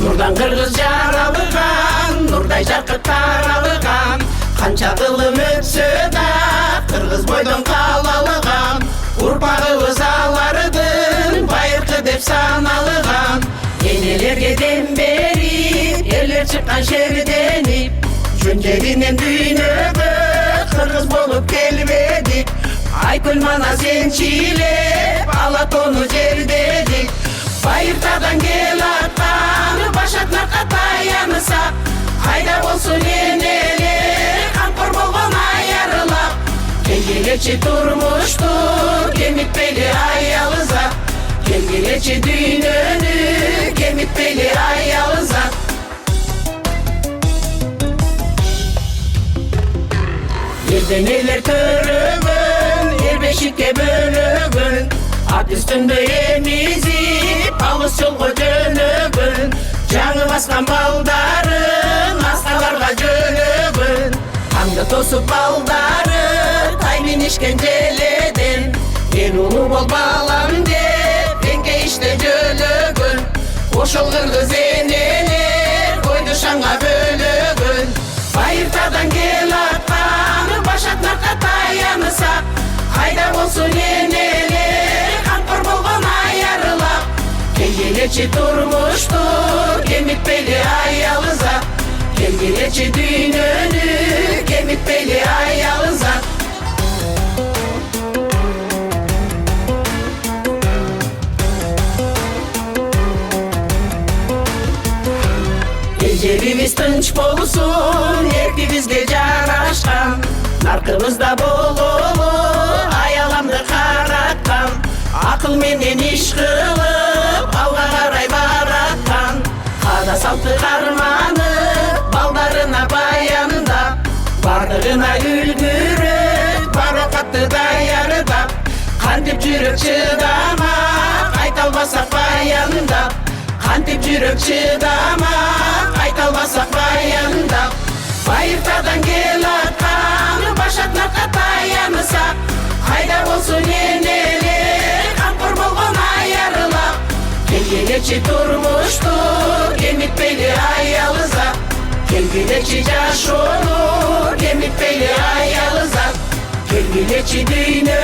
Nurdan kırgız jaralыган, nurday жаркып таралыган. Канча кылым өтсө да кыргыз бойдон калалыган. Урпагыбыз алардын байыркы деп саналыган. Энелерге дем берип, эрлер чыккан шерденип, жөн жеринен дүйнөгө кыргыз болуп келбедик. Айкөл манас энчилеп, ала тону жердедик. Байыртадан кел аттан, башатнакка таянысак, кайда болсун энелер, камкор болгон аярылап. Келгилечи турмушту, кемитпейли аялызак. Келгилечи дүйнөнү, кемитпейли аялызак. Элден элер төрөгөн, эр бешикке бөлөгөн. Ат үстүндө эмизип, алыс жолго жөнөгөн. Жаңы баскан балдарын асталарга жөнөгөн. Аңды тосуп балдары тай минишкен желеден. Эн улуу бол балам деп, эңкейиште жөлөгөн. Ошол кыргыз энелер койду шаңга бөлөгөн. Байыртадан кел аттан, башатнакка таянысак, кайда болсун энелер, камкор болгон аярылап. Келгилечи турмушту, кемитпейли аялызак. Келгилечи дүйнөнү, кемитпейли аялызак. Жерибиз тынч болсун, эркибизге жарашкан. Наркыбызда бололу, аяламды караткан. Акыл менен иш кылып, алга карай бараткан. Када салты карманып, балдарына баяндап, бардыгына үлгүрөп, баракатты даярдап. Кантип жүрөк чыдамак, айта албасак баяндап. Кантип жүрөк чыдамак, айта албасак баяндап. Байыртадан кел аттан, башатнакка таянысак, кайда болсун энелер, камкор болгон аярылап. Келгилечи турмушту, кемитпейли аялызак. Келгилечи жашоону, кемитпейли аялызак. Келгилечи дүйнө